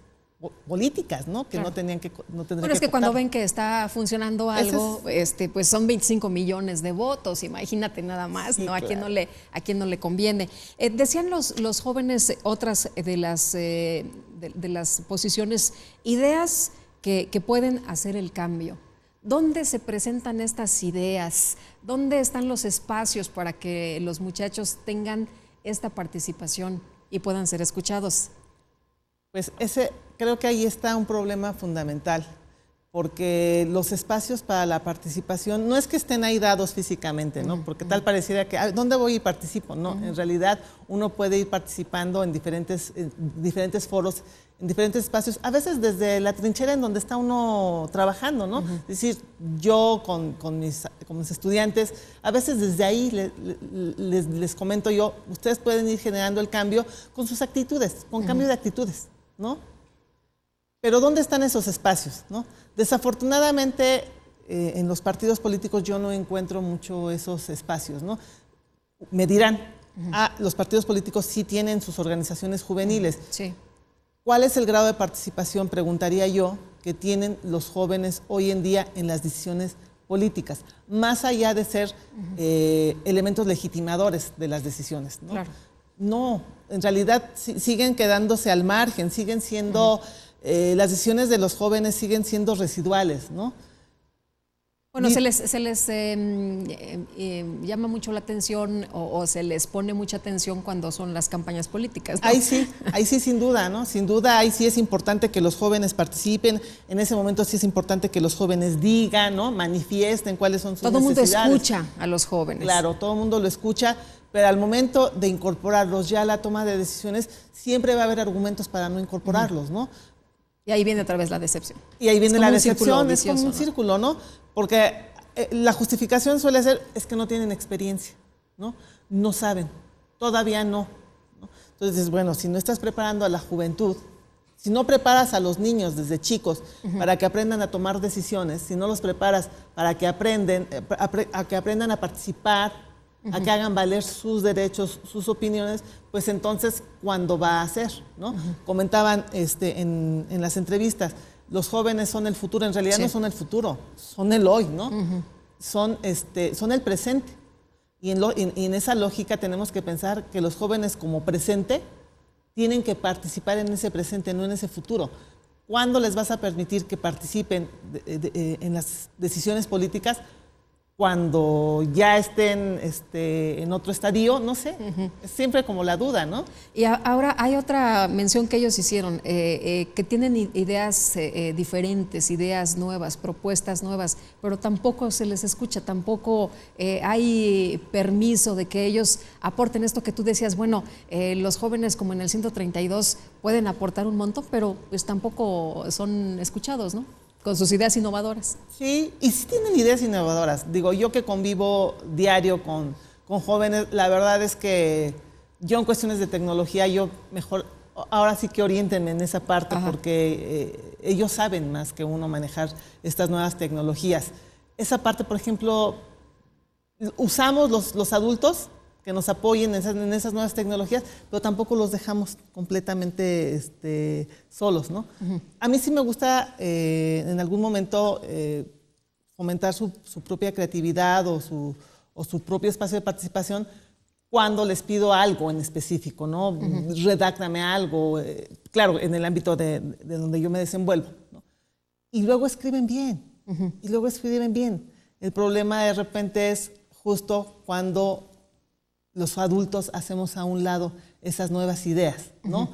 políticas, ¿no? Que no tendrían que Bueno, es que cuando ven que está funcionando algo, pues son 25 millones de votos, imagínate nada más, ¿no? Claro. ¿A quién no le conviene? Decían los jóvenes otras de las posiciones, ideas que pueden hacer el cambio. ¿Dónde se presentan estas ideas? ¿Dónde están los espacios para que los muchachos tengan esta participación y puedan ser escuchados? Pues creo que ahí está un problema fundamental, porque los espacios para la participación no es que estén ahí dados físicamente, ¿no? Porque tal pareciera que, ¿dónde voy y participo? No, en realidad uno puede ir participando en diferentes foros, en diferentes espacios, a veces desde la trinchera en donde está uno trabajando, ¿no? Es decir, yo con mis estudiantes, a veces desde ahí les comento yo, ustedes pueden ir generando el cambio con sus actitudes, con cambio de actitudes, ¿no? Pero ¿dónde están esos espacios, no? Desafortunadamente, en los partidos políticos yo no encuentro mucho esos espacios, ¿no? Me dirán, los partidos políticos sí tienen sus organizaciones juveniles. Sí. ¿Cuál es el grado de participación, preguntaría yo, que tienen los jóvenes hoy en día en las decisiones políticas, más allá de ser elementos legitimadores de las decisiones, ¿no? Claro. No, en realidad siguen quedándose al margen, siguen siendo, las decisiones de los jóvenes siguen siendo residuales, ¿no? Bueno, se les llama mucho la atención o se les pone mucha atención cuando son las campañas políticas, ¿no? Ahí sí, sin duda, ¿no? Sin duda, ahí sí es importante que los jóvenes participen, en ese momento sí es importante que los jóvenes digan, ¿no? Manifiesten cuáles son sus necesidades. Todo el mundo escucha a los jóvenes. Claro, todo el mundo lo escucha, pero al momento de incorporarlos ya a la toma de decisiones, siempre va a haber argumentos para no incorporarlos, ¿no? Y ahí viene otra vez la decepción. Y ahí viene la decepción, es como un círculo, ¿no? Porque la justificación suele ser, es que no tienen experiencia, ¿no? No saben, todavía no. Entonces, bueno, si no estás preparando a la juventud, si no preparas a los niños desde chicos para que aprendan a tomar decisiones, si no los preparas para que aprendan a participar, a que hagan valer sus derechos, sus opiniones, pues entonces, ¿cuándo va a ser, no? Comentaban en las entrevistas, los jóvenes son el futuro, en realidad no son el futuro, son el hoy, ¿no? Son el presente. Y en esa lógica tenemos que pensar que los jóvenes como presente tienen que participar en ese presente, no en ese futuro. ¿Cuándo les vas a permitir que participen en las decisiones políticas? Cuando ya estén en otro estadio, no sé, es siempre como la duda, ¿no? Y ahora hay otra mención que ellos hicieron, que tienen ideas diferentes, ideas nuevas, propuestas nuevas, pero tampoco se les escucha, tampoco hay permiso de que ellos aporten esto que tú decías, bueno, los jóvenes como en el 132 pueden aportar un montón, pero pues tampoco son escuchados, ¿no? Con sus ideas innovadoras. Sí, y sí tienen ideas innovadoras. Digo, yo que convivo diario con jóvenes, la verdad es que yo en cuestiones de tecnología, yo mejor, ahora sí que oriéntenme en esa parte, porque ellos saben más que uno manejar estas nuevas tecnologías. Esa parte, por ejemplo, usamos los adultos que nos apoyen en esas nuevas tecnologías, pero tampoco los dejamos completamente solos, ¿no? A mí sí me gusta en algún momento fomentar su propia creatividad o su propio espacio de participación cuando les pido algo en específico, ¿no? Redáctame algo, claro, en el ámbito de donde yo me desenvuelvo, ¿no? Y luego escriben bien, El problema de repente es justo cuando los adultos hacemos a un lado esas nuevas ideas, ¿no?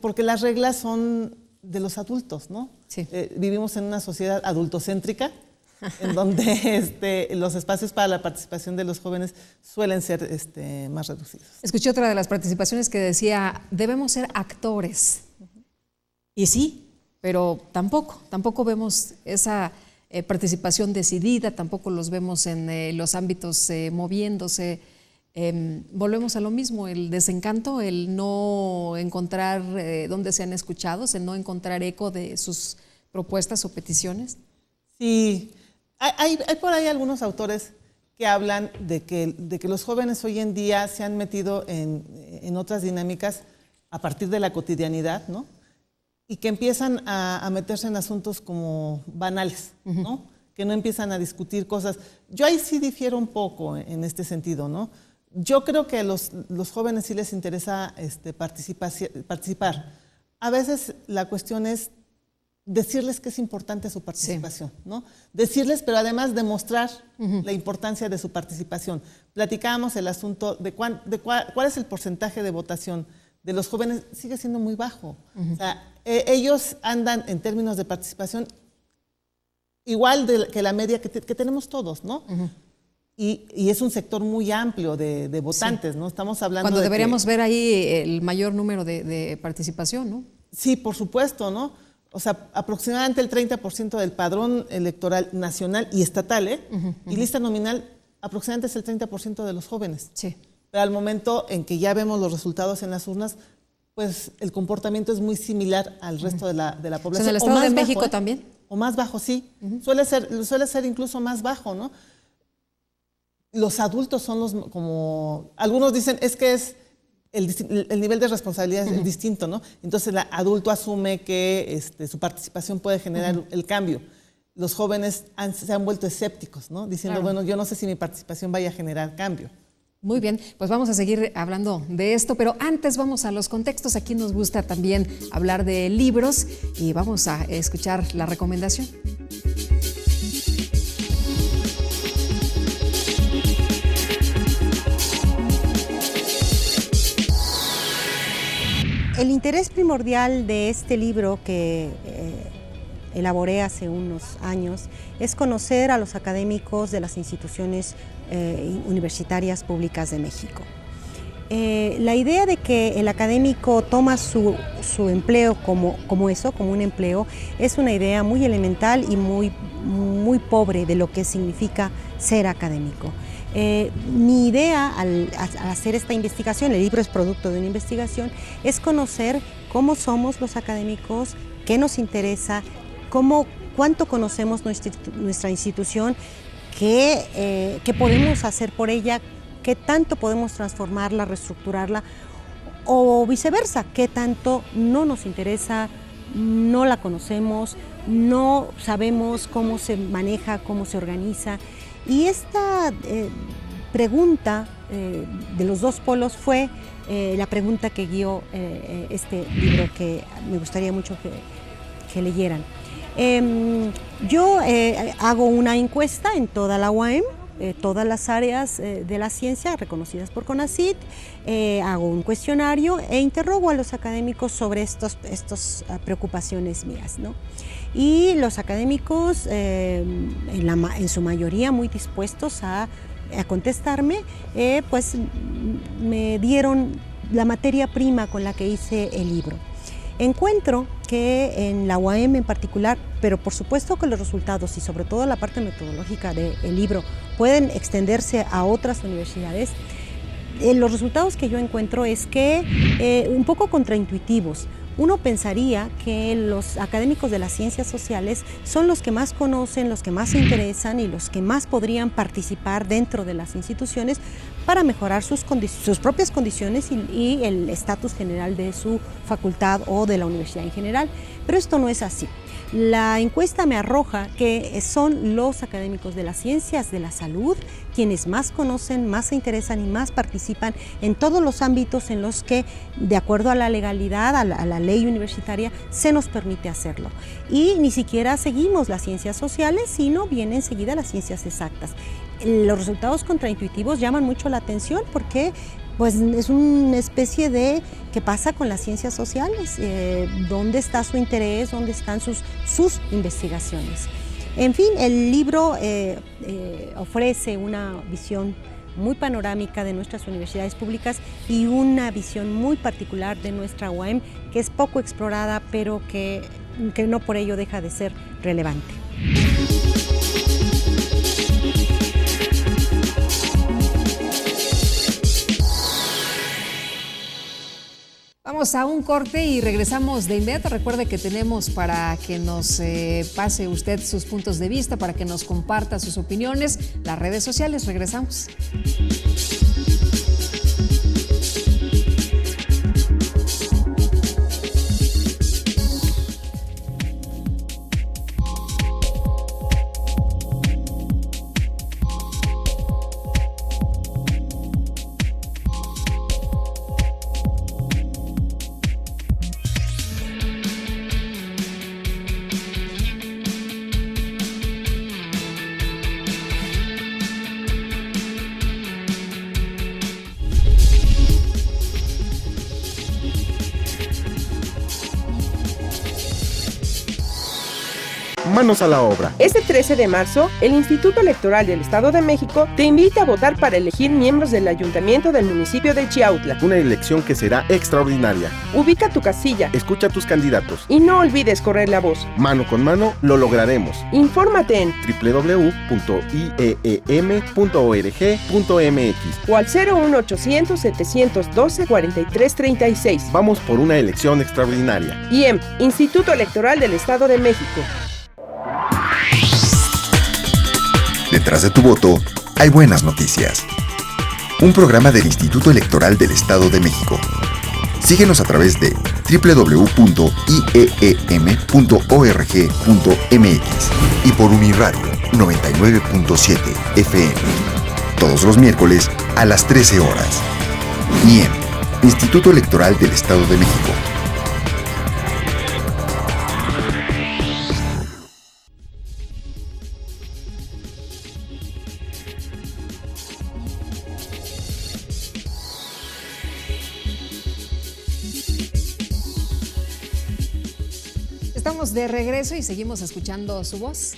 porque las reglas son de los adultos, ¿no? Sí. Vivimos en una sociedad adultocéntrica, en donde los espacios para la participación de los jóvenes suelen ser más reducidos. Escuché otra de las participaciones que decía, debemos ser actores. Y sí, pero tampoco vemos esa participación decidida, tampoco los vemos en los ámbitos moviéndose. Volvemos a lo mismo, el desencanto, el no encontrar dónde sean escuchados, el no encontrar eco de sus propuestas o peticiones. Sí, hay por ahí algunos autores que hablan de que los jóvenes hoy en día se han metido en otras dinámicas a partir de la cotidianidad, ¿no? Y que empiezan a meterse en asuntos como banales, ¿no? Que no empiezan a discutir cosas. Yo ahí sí difiero un poco en este sentido, ¿no? Yo creo que a los jóvenes sí les interesa participar. A veces la cuestión es decirles que es importante su participación, ¿no? Decirles, pero además demostrar la importancia de su participación. Platicábamos el asunto de cuál es el porcentaje de votación de los jóvenes, sigue siendo muy bajo. O sea, ellos andan en términos de participación igual que la media que tenemos todos, ¿no? Y es un sector muy amplio de votantes, ¿no? Estamos hablando cuando deberíamos ver ahí el mayor número de participación, ¿no? Sí, por supuesto, ¿no? O sea, aproximadamente el 30% del padrón electoral nacional y estatal, y lista nominal, aproximadamente es el 30% de los jóvenes. Sí. Pero al momento en que ya vemos los resultados en las urnas, pues el comportamiento es muy similar al resto de la población. O sea, ¿en el Estado de México también? O más bajo, sí. Suele ser incluso más bajo, ¿no? Los adultos son los, como algunos dicen, es que es el nivel de responsabilidad es distinto, ¿no? Entonces el adulto asume que su participación puede generar el cambio. Los jóvenes se han vuelto escépticos, ¿no? Diciendo, bueno, yo no sé si mi participación vaya a generar cambio. Muy bien, pues vamos a seguir hablando de esto, pero antes vamos a los contextos. Aquí nos gusta también hablar de libros y vamos a escuchar la recomendación. El interés primordial de este libro que elaboré hace unos años es conocer a los académicos de las instituciones universitarias públicas de México. La idea de que el académico toma su empleo como un empleo, es una idea muy elemental y muy pobre de lo que significa ser académico. Mi idea al hacer esta investigación, el libro es producto de una investigación, es conocer cómo somos los académicos, qué nos interesa, cuánto conocemos nuestra institución, qué podemos hacer por ella, qué tanto podemos transformarla, reestructurarla, o viceversa, qué tanto no nos interesa, no la conocemos, no sabemos cómo se maneja, cómo se organiza. Y esta pregunta de los dos polos fue la pregunta que guió este libro, que me gustaría mucho que leyeran. Yo hago una encuesta en toda la UAM, todas las áreas de la ciencia reconocidas por CONACYT, hago un cuestionario e interrogo a los académicos sobre estas preocupaciones mías, ¿no? Y los académicos, en su mayoría muy dispuestos a contestarme, pues me dieron la materia prima con la que hice el libro. Encuentro que en la UAM en particular, pero por supuesto que los resultados y sobre todo la parte metodológica del libro pueden extenderse a otras universidades, los resultados que yo encuentro es que un poco contraintuitivos. Uno pensaría que los académicos de las ciencias sociales son los que más conocen, los que más se interesan y los que más podrían participar dentro de las instituciones para mejorar sus propias condiciones y el estatus general de su facultad o de la universidad en general. Pero esto no es así. La encuesta me arroja que son los académicos de las ciencias de la salud quienes más conocen, más se interesan y más participan en todos los ámbitos en los que, de acuerdo a la legalidad, a la ley universitaria, se nos permite hacerlo. Y ni siquiera seguimos las ciencias sociales, sino vienen enseguida las ciencias exactas. Los resultados contraintuitivos llaman mucho la atención porque pues es una especie de ¿qué pasa con las ciencias sociales? ¿Dónde está su interés? ¿Dónde están sus investigaciones? En fin, el libro ofrece una visión muy panorámica de nuestras universidades públicas y una visión muy particular de nuestra UAM, que es poco explorada, pero que no por ello deja de ser relevante. Vamos a un corte y regresamos de inmediato. Recuerde que tenemos para que nos pase usted sus puntos de vista, para que nos comparta sus opiniones, las redes sociales. Regresamos. Manos a la obra. Este 13 de marzo, el Instituto Electoral del Estado de México te invita a votar para elegir miembros del Ayuntamiento del municipio de Chiautla. Una elección que será extraordinaria. Ubica tu casilla. Escucha a tus candidatos. Y no olvides correr la voz. Mano con mano lo lograremos. Infórmate en www.ieem.org.mx o al 01800 712 4336. Vamos por una elección extraordinaria. IEM, Instituto Electoral del Estado de México. Detrás de tu voto hay buenas noticias. Un programa del Instituto Electoral del Estado de México. Síguenos a través de www.ieem.org.mx y por Uniradio 99.7 FM. Todos los miércoles a las 13 horas. IEM, Instituto Electoral del Estado de México. Estamos de regreso y seguimos escuchando su voz.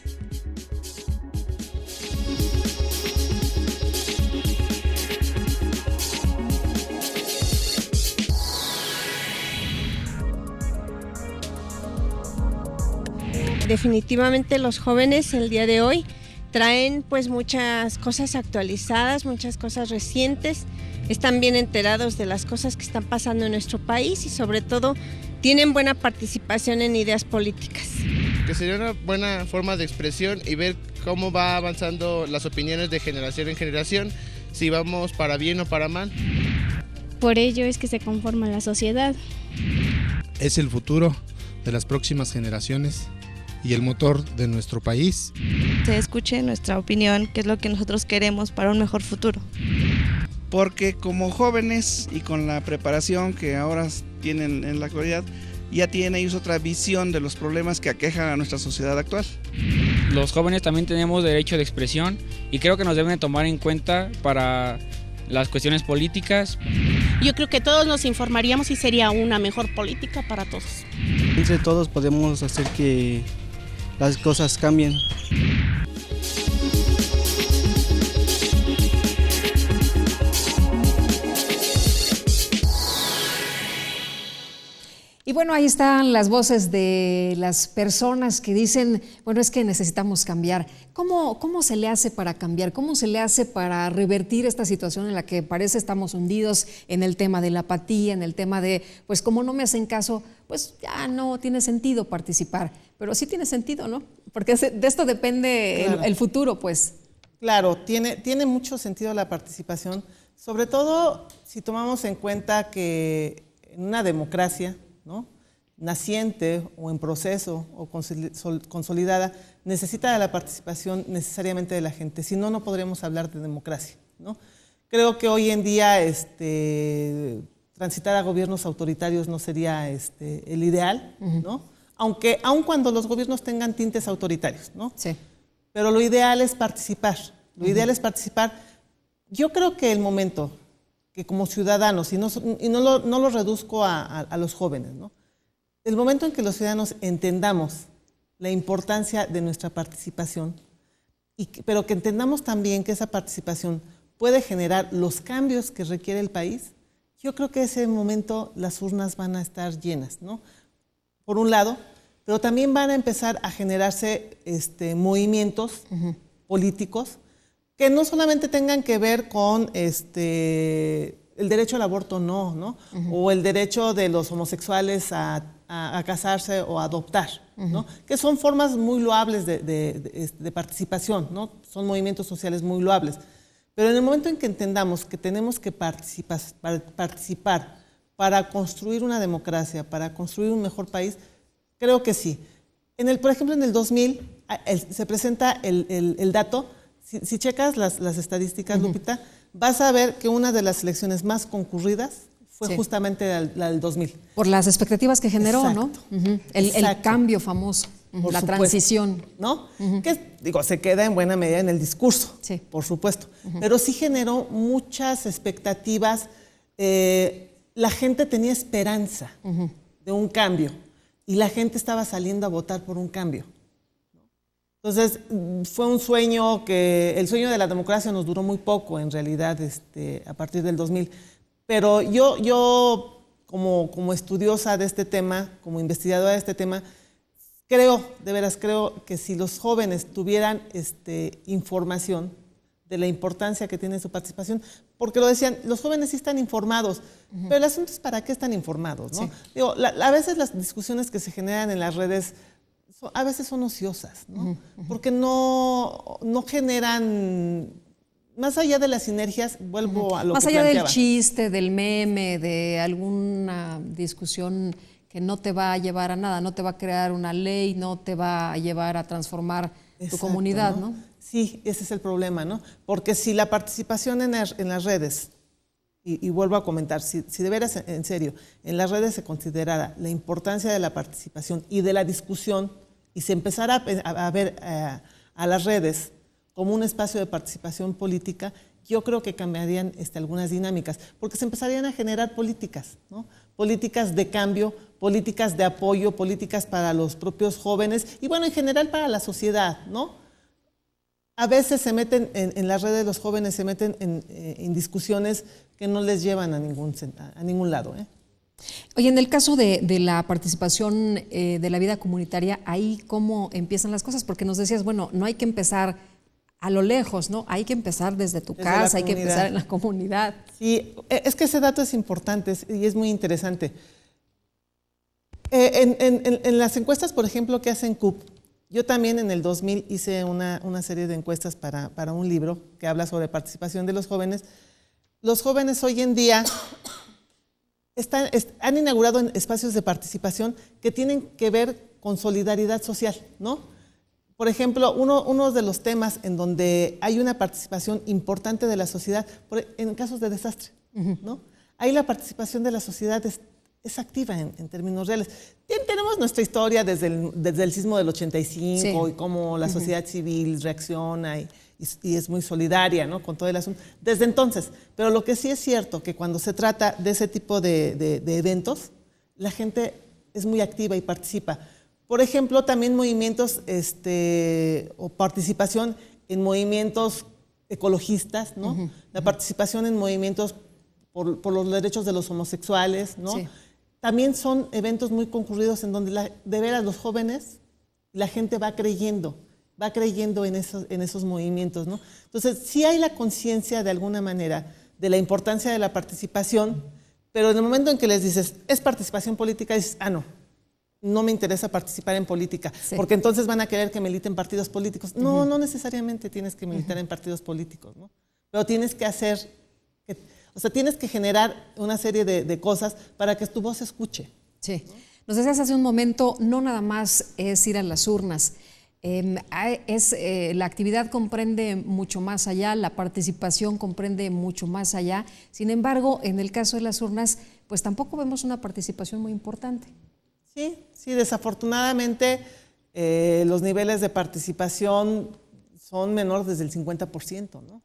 Definitivamente los jóvenes el día de hoy traen pues muchas cosas actualizadas, muchas cosas recientes, están bien enterados de las cosas que están pasando en nuestro país y sobre todo tienen buena participación en ideas políticas. Que sería una buena forma de expresión y ver cómo va avanzando las opiniones de generación en generación, si vamos para bien o para mal. Por ello es que se conforma la sociedad. Es el futuro de las próximas generaciones y el motor de nuestro país. Se escuche nuestra opinión, que es lo que nosotros queremos para un mejor futuro. Porque como jóvenes y con la preparación que ahora tienen en la actualidad, ya tienen ellos otra visión de los problemas que aquejan a nuestra sociedad actual. Los jóvenes también tenemos derecho de expresión y creo que nos deben de tomar en cuenta para las cuestiones políticas. Yo creo que todos nos informaríamos y sería una mejor política para todos. Entre todos podemos hacer que las cosas cambien. Y bueno, ahí están las voces de las personas que dicen, bueno, es que necesitamos cambiar. ¿Cómo se le hace para cambiar? ¿Cómo se le hace para revertir esta situación en la que parece estamos hundidos en el tema de la apatía, en el tema de, pues como no me hacen caso, pues ya no tiene sentido participar? Pero sí tiene sentido, ¿no? Porque de esto depende claro. el futuro, pues. Claro, tiene mucho sentido la participación, sobre todo si tomamos en cuenta que en una democracia, ¿no?, naciente o en proceso o consolidada, necesita de la participación necesariamente de la gente, si no, no podremos hablar de democracia, ¿no? Creo que hoy en día transitar a gobiernos autoritarios no sería el ideal, ¿no? Aun cuando los gobiernos tengan tintes autoritarios, ¿no? Sí. Pero lo ideal es participar, Yo creo que el momento que como ciudadanos, y no lo reduzco a los jóvenes, ¿no? El momento en que los ciudadanos entendamos la importancia de nuestra participación, pero que entendamos también que esa participación puede generar los cambios que requiere el país, yo creo que ese momento las urnas van a estar llenas, ¿no? Por un lado, pero también van a empezar a generarse movimientos políticos que no solamente tengan que ver con el derecho al aborto, no, o el derecho de los homosexuales a casarse o a adoptar, ¿no? Que son formas muy loables de participación, ¿no? Son movimientos sociales muy loables. Pero en el momento en que entendamos que tenemos que participar para construir una democracia, para construir un mejor país, creo que sí. Por ejemplo, en el 2000 se presenta el dato, si checas las estadísticas, Lupita, vas a ver que una de las elecciones más concurridas fue justamente la del 2000. Por las expectativas que generó, exacto, ¿no? El cambio famoso, la transición. ¿No? Que, se queda en buena medida en el discurso, por supuesto. Pero sí generó muchas expectativas. La gente tenía esperanza de un cambio y la gente estaba saliendo a votar por un cambio. Entonces, fue un sueño el sueño de la democracia nos duró muy poco, en realidad, a partir del 2000. Pero yo como estudiosa de este tema, como investigadora de este tema, de veras creo que si los jóvenes tuvieran información de la importancia que tiene su participación, porque lo decían, los jóvenes sí están informados, pero el asunto es para qué están informados, ¿no? Sí. A veces las discusiones que se generan en las redes a veces son ociosas, ¿no? Porque no generan, más allá de las sinergias, vuelvo a lo más que allá planteaba. Del chiste, del meme, de alguna discusión que no te va a llevar a nada, no te va a crear una ley, no te va a llevar a transformar tu comunidad, ¿no? Sí, ese es el problema, ¿no? Porque si la participación en las redes, y vuelvo a comentar, si de veras, en serio, en las redes se considerara la importancia de la participación y de la discusión, y se empezara a ver a las redes como un espacio de participación política, yo creo que cambiarían algunas dinámicas, porque se empezarían a generar políticas, ¿no? Políticas de cambio, políticas de apoyo, políticas para los propios jóvenes y, bueno, en general para la sociedad, ¿no? A veces se meten en las redes, los jóvenes se meten en discusiones que no les llevan a ningún lado, ¿eh? Oye, en el caso de la participación de la vida comunitaria, ahí cómo empiezan las cosas, porque nos decías, bueno, no hay que empezar a lo lejos, ¿no? Hay que empezar desde tu casa, hay que empezar en la comunidad. Sí, es que ese dato es importante y es muy interesante. En las encuestas, por ejemplo, que hacen CUP, yo también en el 2000 hice una serie de encuestas para un libro que habla sobre participación de los jóvenes. Los jóvenes hoy en día han inaugurado espacios de participación que tienen que ver con solidaridad social, ¿no? Por ejemplo, uno de los temas en donde hay una participación importante de la sociedad, en casos de desastre, ¿no? Ahí la participación de la sociedad es activa en términos reales. Tenemos nuestra historia desde el sismo del 85 y cómo la sociedad civil reacciona y es muy solidaria, ¿no? Con todo el asunto. Desde entonces, pero lo que sí es cierto que cuando se trata de ese tipo de eventos, la gente es muy activa y participa. Por ejemplo, también movimientos o participación en movimientos ecologistas, ¿no? La participación en movimientos por los derechos de los homosexuales, ¿no? Sí. También son eventos muy concurridos en donde de veras los jóvenes, la gente va creyendo en esos movimientos, ¿no? Entonces, sí hay la conciencia de alguna manera de la importancia de la participación, pero en el momento en que les dices, es participación política, dices, no me interesa participar en política, porque entonces van a querer que militen partidos políticos. No, no necesariamente tienes que militar en partidos políticos, ¿no? Pero tienes que tienes que generar una serie de cosas para que tu voz se escuche. Sí. Nos decías hace un momento, no nada más es ir a las urnas. La actividad comprende mucho más allá, la participación comprende mucho más allá. Sin embargo, en el caso de las urnas, pues tampoco vemos una participación muy importante. Sí, desafortunadamente los niveles de participación son menores desde el 50%, ¿no?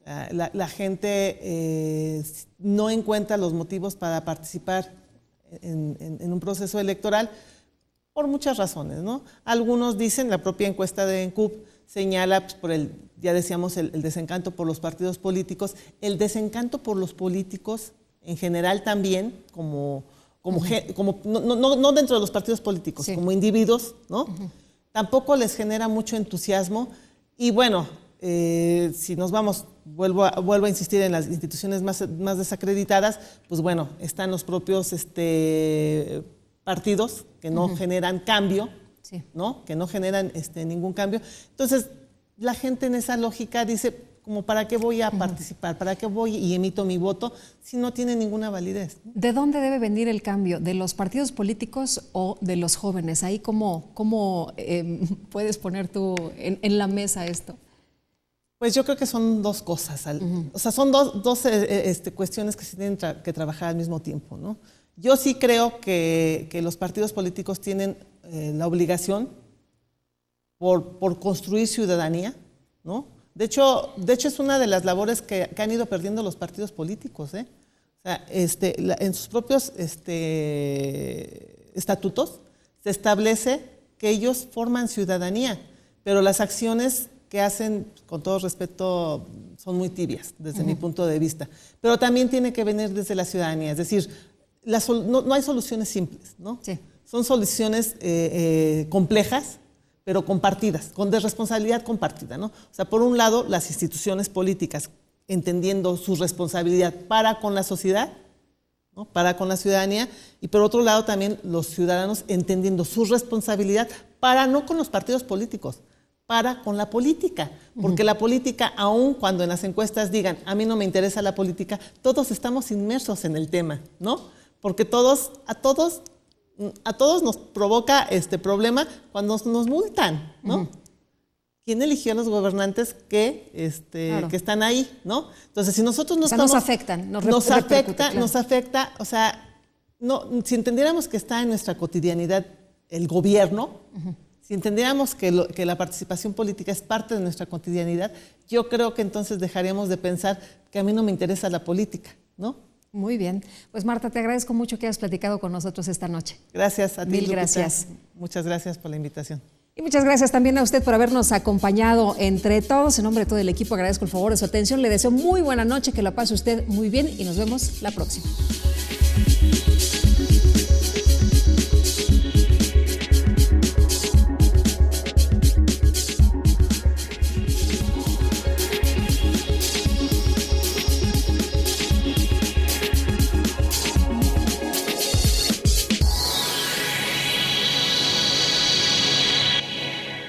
La gente no encuentra los motivos para participar en un proceso electoral por muchas razones, ¿no? Algunos dicen, la propia encuesta de ENCUP señala, pues, por ya decíamos, el desencanto por los partidos políticos, el desencanto por los políticos en general también, como no dentro de los partidos políticos, como individuos, ¿no? Tampoco les genera mucho entusiasmo. Y bueno, si nos vamos, vuelvo a insistir en las instituciones más desacreditadas, pues bueno, están los propios partidos que no generan cambio, ¿no? Que no generan ningún cambio. Entonces, la gente en esa lógica dice, como, ¿para qué voy a participar? ¿Para qué voy y emito mi voto si no tiene ninguna validez? ¿De dónde debe venir el cambio? ¿De los partidos políticos o de los jóvenes? Ahí, ¿cómo puedes poner tú en la mesa esto? Pues yo creo que son dos cosas. O sea, son dos cuestiones que se tienen que trabajar al mismo tiempo, ¿no? Yo sí creo que los partidos políticos tienen la obligación por construir ciudadanía, ¿no? De hecho, es una de las labores que han ido perdiendo los partidos políticos, ¿eh? O sea, en sus propios estatutos se establece que ellos forman ciudadanía, pero las acciones que hacen, con todo respeto, son muy tibias desde mi punto de vista. Pero también tiene que venir desde la ciudadanía, es decir, no hay soluciones simples, ¿no? Sí. Son soluciones complejas, pero compartidas, de responsabilidad compartida, ¿no? O sea, por un lado, las instituciones políticas entendiendo su responsabilidad para con la sociedad, ¿no? Para con la ciudadanía, y por otro lado también los ciudadanos entendiendo su responsabilidad para no con los partidos políticos, para con la política, porque la política, aun cuando en las encuestas digan, a mí no me interesa la política, todos estamos inmersos en el tema, ¿no? Porque a todos nos provoca este problema cuando nos multan, ¿no? ¿Quién eligió a los gobernantes que están ahí, ¿no? Entonces, si nosotros no estamos... nos afectan, nos afecta, o sea, si entendiéramos que está en nuestra cotidianidad el gobierno, si entendiéramos que la participación política es parte de nuestra cotidianidad, yo creo que entonces dejaríamos de pensar que a mí no me interesa la política, ¿no? Muy bien. Pues Marta, te agradezco mucho que hayas platicado con nosotros esta noche. Gracias a ti, Mil Lupita. gracias. Muchas gracias por la invitación. Y muchas gracias también a usted por habernos acompañado entre todos. En nombre de todo el equipo agradezco el favor de su atención. Le deseo muy buena noche, que la pase usted muy bien y nos vemos la próxima.